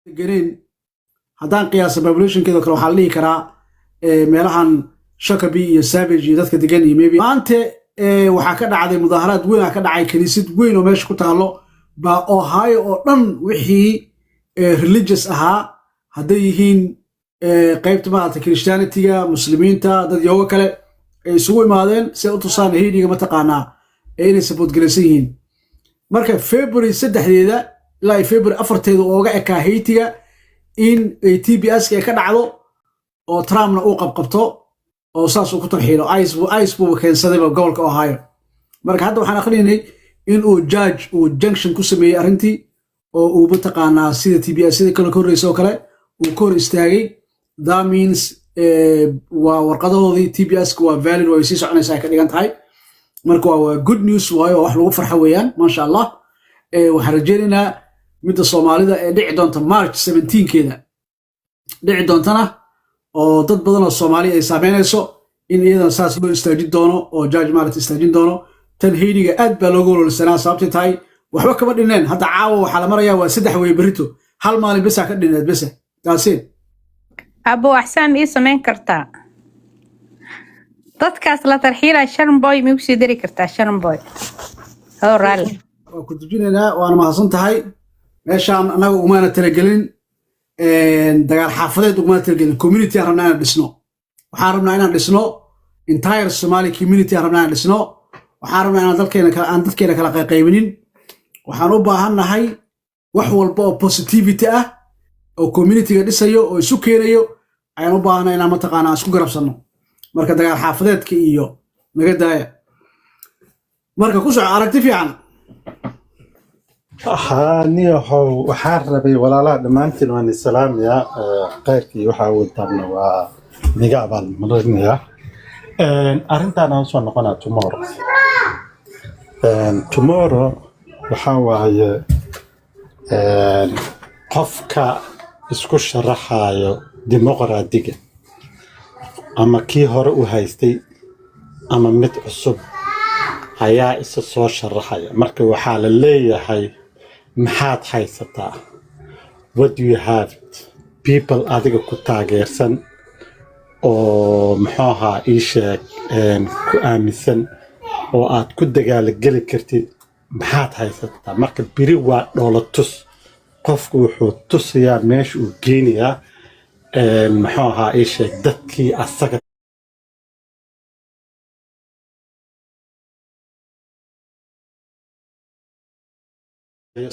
جرين هدان قياس population كده كلو حالي كرا meelahan Shakabi iyo Savage iyo dadka degan iyo maybe maanta waxa ka dhacday mudaharaad weyn ka dhacay kaniisad weyn oo meesha ku taalo ba Ohio oo dhan wixii religious ahaa haday yihiin qaybta maanta Christianity-ga muslimiinta dad yoga kale ay isugu imaadeen si u tusaan heediga ma taqaanaa inay support galaysan yihiin marka February 3deeda ilaa February 4teeda ooga ekaa heetiga in TBS-ka ka dhacdo oo Trumpna uu qabqabto oo saas uu ku tarxiilo ice buu keensaday gobolka Ohio marka hadda waxaan aqrinay in uu judge uu junction ku sameeyay arintii oo uu bataqaanaa sida TBS-da kala koreyso kale uu kor istaagay that means waa warqadahoodii TBS-ka waa valid way sii soconaysaa ka dhigan tahay marka waa good news waayo wax lagu farxo weeyaan ma sha Allah waxaan rajaynaynaa midda Soomaalida ee dhici doonta March 17keeda dhici doontana oo dad badan oo Soomaali ay saameynayso in iyadana saas loo istaajin doono oo judge Marat istaajin doono tan heediga aad baa loogu walsanaa sababtay tahay waxba kama dhineen hadda caawa waxa la marayaa waa 3 way berito hal maalin bas ka dhineed bas taaseen abo ahsan ii sameyn kartaa dadkaas la tarxiila Sharon Boy mi ku sii dari kartaa Sharon Boy oo raal oo ku dujinayna waan mahadsan tahay meeshaan anaga umaana talagelin dagaal xaafadeed uguma talagelin community rabnaa inaan dhisno waxaan rabnaa inaan dhisno entire Somali community rabnaa inaan dhisno waxaan rabnaa inaan dadkeena kala qaybinin waxaan u baahanahay wax walba oo positivity ah oo community-ga dhisayo oo isu keenayo ayaan u baahanahay inaan mataqaanaa isku garabsano marka dagaal xaafadeedka iyo naga daaya marka ku soo aragti fiican niyahow waxaan rabay walaalaha dhammaantiin waan islaamiya qayrkii waxaa wadtaabna waa niga abaalmarinaya arrintaan aan soo noqonaa tomorrow waxaa waaye qofka isku sharaxayo dimuqraadiga ama kii hore u haystay ama mid cusub ayaa isa soo sharaxaya marka waxaa la leeyahay maxaad haysataa what do you have people adiga ku taageersan oo muxuu ahaa ii sheeg ku aaminsan oo aad ku dagaalgeli kartid maxaad haysataa marka biri waa dhoolatus qofku wuxuu tusayaa meesha uu geenayaa muxuu ahaa ii sheeg dadkii asaga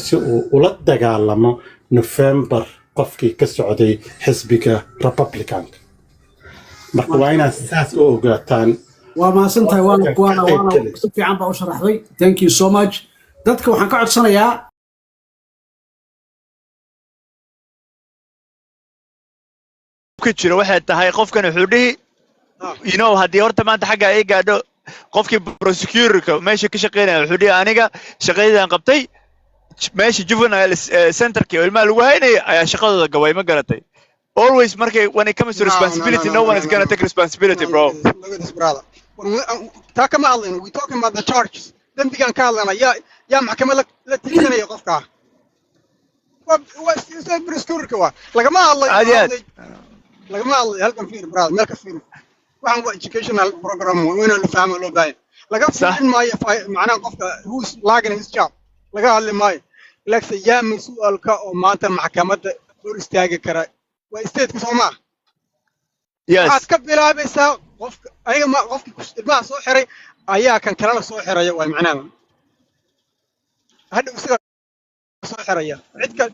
si uu ula dagaalamo November qofkii ka socday xisbiga Republican marka waa inaad saas u ogaataan waa maasantahay waana si fiican baa u sharaxday thank you so much dadka waxaan ka codsanayaa ku jiro waxay tahay qofkan wuxuu dhihi you know hadii horta maanta xagga ay gaadho qofkii prosecutor-ka meesha ka shaqeynaya wuxuu dhihi aniga shaqadeedan qabtay meesha juvenile center-ka ilmaha lagu haynay ayaa shaqadooda gabay ma garatay always markay when it comes to responsibility no one is going to take responsibility bro ta kama hadlayno we talking about the charges dambigan ka hadlayna yaa maxkamad la tirinaya qofka waa prosecutor-ka waa lagama hadlayo halkan fiir brother meel ka fiir waxaan waa educational program weyn oo la fahmo loo baahan laga fiirin maayo macnaha qofka who's lagging his job laga hadli maayo laakiin yaa mas'uulka oo maanta maxkamadda hor istaagi kara waa state-ka Soomaa waxaad ka bilaabaysaa qofka ayaga ma qofkii ilmaha soo xiray ayaa kan kale soo xiraya waa macnaha hadda isaga soo xiraya cid ka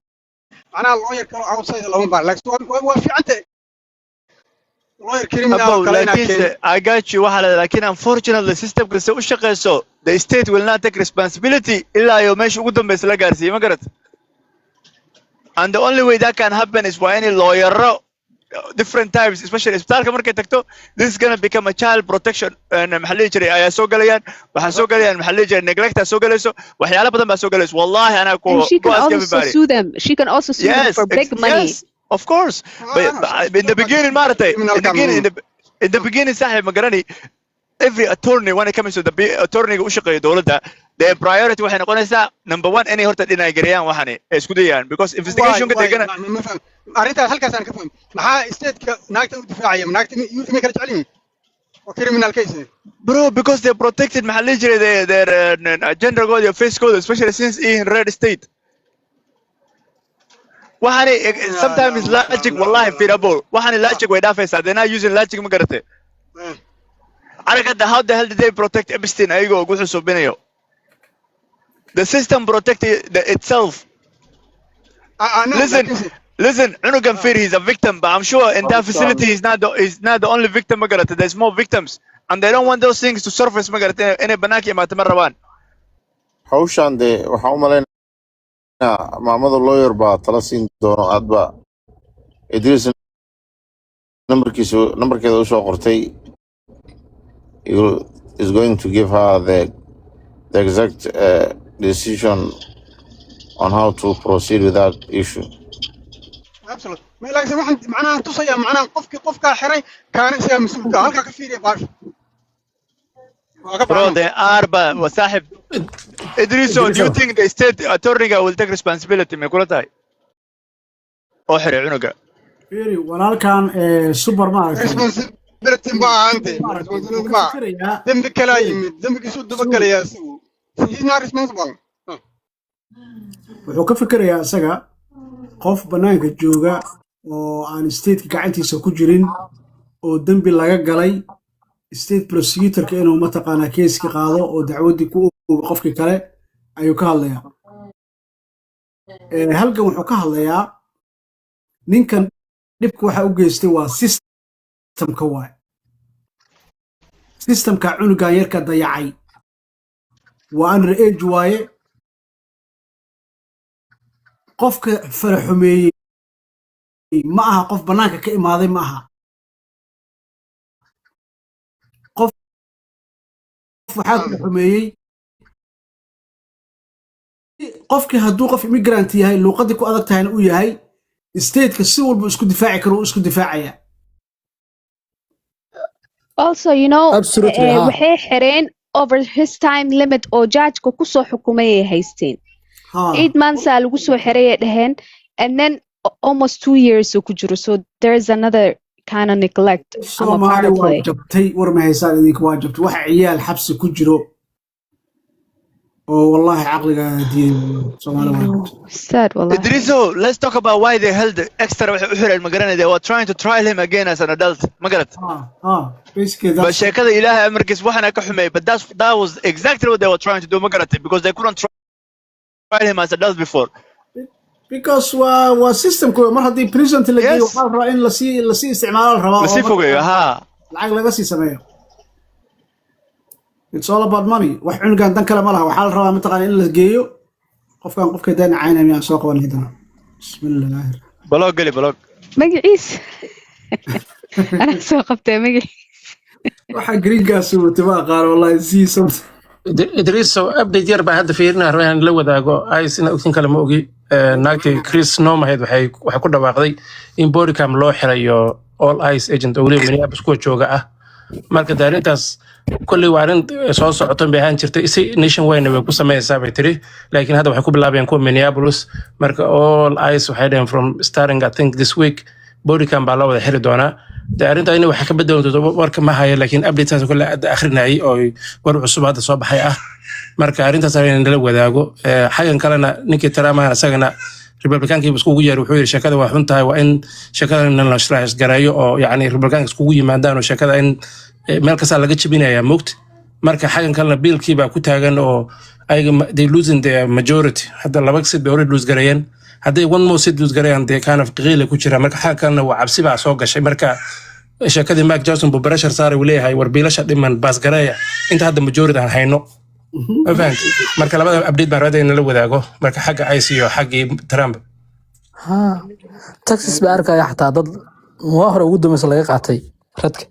macnaha lawyer kale outside lama baa laakiin waa fiicanta lawyer criminal kale I got you laakiin unfortunately system kasta u shaqeyso the state will not take responsibility illa yo meesha ugu dambaysa la gaarsiiyay ma garat and the only way that can happen is by any lawyer different types especially isbitaalka markay tagto this is going to become a child protection maxalli jiray ayaa soo galayaan waxa soo galayaan maxalli jiray neglect soo galayso waxyaalo badan baa soo galayso wallahi ana ku she can also sue them for big money of course but in the beginning maratay in the beginning sahib magarani every attorney when it comes to the attorney u shaqeeyo dawladda their priority waxay noqonaysaa number 1 inay horta dhinay gareeyaan waxani ay isku dayaan because investigation ka degana ma faham arrintaas halkaas aan ka fahmay maxaa state-ka naagta u difaacaya naagta youth ma kala jecel yihiin oo criminal case bro because they protected maxaa la jiray their gender code your face code especially since in red state waxani sometimes logic wallahi feasible waxani logic way dhaafaysaa they're not using logic ma garatay aragada how the hell did they protect Epstein ayagoo ugu xusubinayo the system protected itself listen Unugan Fear he's a victim but I'm sure in that facility he's not the only victim ma garatay there's more victims and they don't want those things to surface ma garatay inay banaanka imaatama rabaan hawshan dee waxaan u malaynaa maamada lawyer baa tala siin doono aadba Idris numberkeeda u soo qortay is going to give her the exact decision on how to proceed with that issue. absolutely ma ilaahay waxaan macnaha tusaya macnaha qofka xiray kaana isaga mas'uulka halka ka fiiriya baash bro they are ba wasahib Idriso do you think the state attorney will take responsibility ma kula tahay oo xiray cunuga fiiri walaalkan supermarket responsibility ma aante dambi kala yimid dambigiisu daba galaya isagu he's not responsible wuxuu ka fikirayaa isaga qof banaanka jooga oo aan state gacantiisa ku jirin oo dambi laga galay state prosecutor-ka inuu mataqaanaa keeska qaado oo dacwadii ku oogo qofkii kale ayuu ka hadlayaa halkan wuxuu ka hadlayaa ninkan dhibka waxa u geystay waa systemka waay systemka cunugan yarka dayacay waa under age waaye qofka faraxumeeyey ma aha qof banaanka ka imaaday ma aha qof waxaa faraxumeeyey qofkii hadduu qof immigrant yahay luuqadii ku adag tahayna uu yahay stateka si walba isku difaaci karo uu isku difaacaya also you know waxay xireen over his time limit oo judge-ka ku soo xukumay ay haysteen 8 months aa lagu soo xiray dhaheen and then almost 2 years oo ku jiro so there's another kind of neglect ama part of play jabtay war ma haysaan idinka waa jabtay waxa ciyaal xabsi ku jiro oo wallahi aqliga diiday Soomaaliya sad wallahi Idriso let's talk about why they held extra waxay u xireen magaranay they were trying to trial him again as an adult magarat basically but sheekada ilaahay amarkiis waxana ka xumay but that was exactly what they were trying to do magarat because they couldn't trial him as adult before because waa systemku mar hadii prison la geeyo waxa rabaa in la sii isticmaalo rabaa la sii fogeeyo lacag laga sii sameeyo it's all about money wax cunugan dan kale ma laha waxa la rabaa mataqaan in la geeyo qofka daan caynay miyaan soo qaban hadana bismillah blog magaciis ana soo qabtay magaciis waxa greengaas uu taba qaar wallahi sii sabt Idriso update yar baa hadda fiirina rabaan la wadaago ay sina ogtin kale ma ogi naagtii Chris Nomahead waxay ku dhawaaqday in Bodycam loo xirayo all eyes agent oo waliba Minneapolis ku jooga ah marka daarintaas kulli waarin soo socoto baahan jirtay si nationwide way ku sameeyay bay tiri laakiin hadda waxay ku bilaabeen ku Minneapolis marka all eyes waxay dheen from starting I think this week Bodycam baa la wada xiri doona daarinta inay wax ka bedelanto warka ma hayo laakiin update-taas kulli akhrinayay oo war cusub hadda soo baxay ah marka arintaas ayaan la wadaago xagan kalena ninkii taraamahan asagana Republican-kii isku yeer wuxuu yiri shakada waa xun tahay waa in shakada la shraax gareeyo oo yaani Republican isku yimaadaan oo shakada in meel kasta laga jibinaya moogta marka xagan kalena biilkii baa ku taagan oo ayaga they losing the majority hadda laba sid bay hore lose gareeyeen hadday one more sid lose gareeyaan they kind of qiile ku jira marka xagan kalena waa cabsi baa soo gashay marka shakadii Mark Johnson buu pressure saaray uu leeyahay war biilasha dhiman baas gareeya inta hadda majority aan hayno event marka labada update baan raadayna la wadaago marka xagga IC iyo xaggii Trump Texas baa arkaya xataa dad waa hore ugu dambeysay laga qaatay radka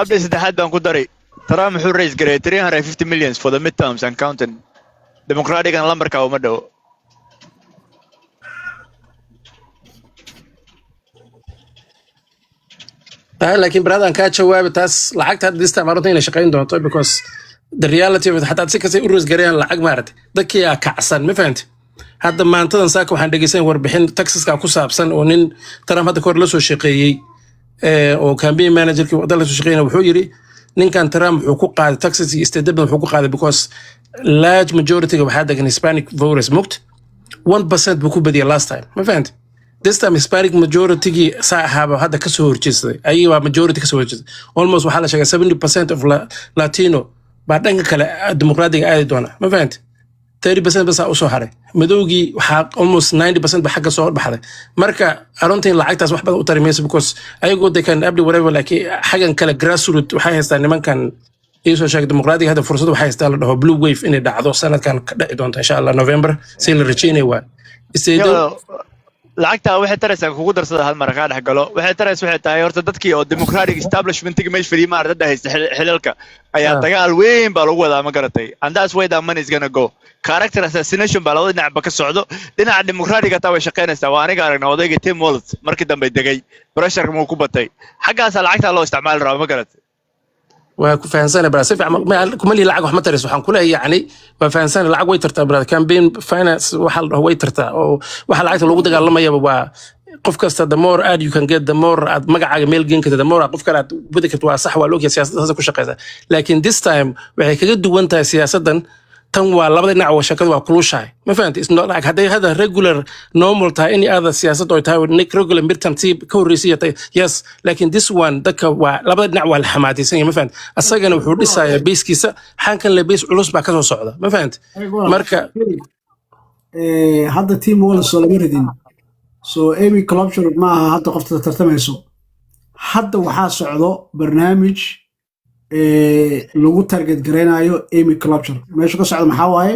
update saddexaad baan ku daray Trump wuxuu raise gareeyay 350 million for the midterms and counting Democratic and lambarka uma dhaw لكن براد أن كاتش جواب تاس لعقت هذا ديستا مرتين شقين دون طيب because the reality حتى تسكت يورس جريان لعق مارد ذكي يا كعسن ما فهمت هذا ما أنت نساك وحن دقيسين وربحين تكسس كعكوس أبسن ونن ترى هذا كور لسه شقيي وكان بين مانجر كي وضل لسه شقينا وحيري نين كان ترى حقوق على تكسس يستدب حقوق على because large majority وحدا كان Hispanic voters مكت 1% بكون بدي last time ما فهمت this time Hispanic majority صاحب هذا كسور جزء أيوة majority كسور جزء almost وحلا شيء 70% of Latino بعدين كلا ديمقراطية عادي دونا ما فهمت 30% بس أوصل حري مدوجي وحق almost 90% بحق صور بحري مركا أرونتين لعيت أصبح بدو ترميس because أيوة ده كان قبل whatever لكن حاجة كلا grassroots وحاجة استنى من كان يسوع شيء ديمقراطي هذا فرصته وحاجة استنى هو blue wave إن ده عضو سنة كان دونت إن شاء الله نوفمبر سين الرجيني و lacagta waxay taraysaa kugu darsada hal mar ka dhex galo waxay taraysaa waxay tahay horta dadkii oo democratic establishment-ga meesh fadhiya ma ardada haysta xilalka ayaa dagaal weyn baa lagu wadaa ma garatay and that's where the money is going to go character assassination baa labada dhinac ka socdo dhinaca democratic-ga taa way shaqeynaysaa waa aniga aragnaa odayga Tim Walz markii dambe degay pressure ma ku batay xaggaas lacagta loo isticmaali rabo ma garatay وفانسان برا سيف كمالي لعق وحمد تريس وحن كلها يعني وفانسان لعق ويترتا برا كان بين فاينانس وحل هو يترتا وحل عايز لو دغال لما يبا قف كاستا the more ad you can get the more مقع ميل جين كده the more قف كلا بدك توا صح ولوك سياسه هذا كل شقيسه لكن this time waxay kaga duwan tahay siyaasadan tan waa labada dhinac oo shaqadu waa kulushahay ma fahanti is not like hada regular normal tahay any other siyaasad oo tahay nick regular midterm tip ka horreysay yes laakiin this one dadka waa labada dhinac waa la xamaadaysan ma fahanti asagana wuxuu dhisayaa basekiisa xankan la base culus baa ka soo socda ma fahanti marka hadda team wala soo lama ridin so Amy Klobuchar ma aha hadda qofta tartamayso hadda waxaa socdo barnaamij lagu target gareynayo Amy Klobuchar meesha ka socdo maxaa waaye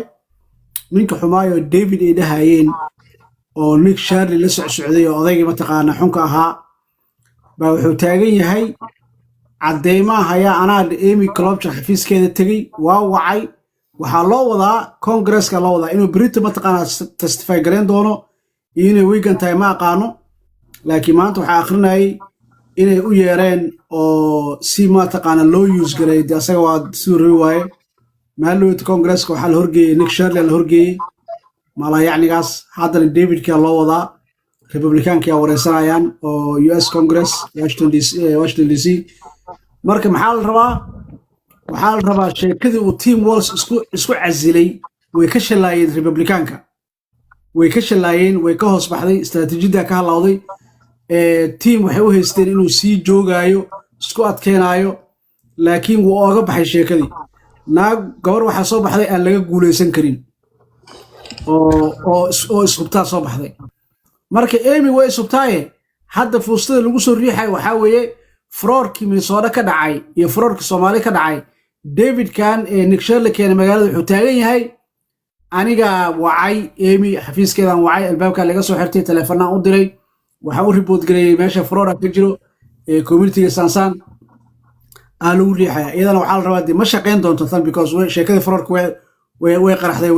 ninka xumaayo David ay dhahayeen oo Nick Shirley la socday oo odayga mataqaana xunka ahaa baa wuxuu taagan yahay cadeymaha haya anaa Amy Klobuchar xafiiskeeda tagay waa wacay waxaa loo wadaa Congress-ka loo wadaa inuu berito mataqaana testify gareyn doono inay weekend tahay ma aqaano laakiin maanta waxaa akhrinayay inay u yeereen oo si ma taqaana loo use garay asaga waa soo waaye maalowda Congress-ka waxaa la horgeeyay Nick Shirley la horgeeyay mala yacnigaas haddana David-ka loo wadaa Republican-ka wareysanayaan oo US Congress Washington DC marka maxaa la rabaa sheekadii uu Tim Walz isku casilay way ka shalaayeen Republican-ka way ka shalaayeen way ka hoos baxday istaraatiijiyada ka halawday team waxay u haysteen inuu sii joogaayo isku adkeenaayo laakiin wuu oga baxay sheekadii gabar waxaa soo baxday aan laga guuleysan karin oo isubtaa soo baxday marka Amy way isubtaaye hadda fuustada lagu soo riixay waxaa weeye froorkii Minnesota ka dhacay iyo froorkii Soomaali ka dhacay David kan Nick Shirley keenay magaalada wuxuu taagan yahay aniga wacay Amy xafiiskeedan wacay albaabka laga soo xirtay telefoonaan u diray waxa uu report gareeyay meesha Florida ka jiro community Sansan alu riixaya iyadana waxa la rabaa ma shaqeyn doonto tan because sheekada Florida way qaraxday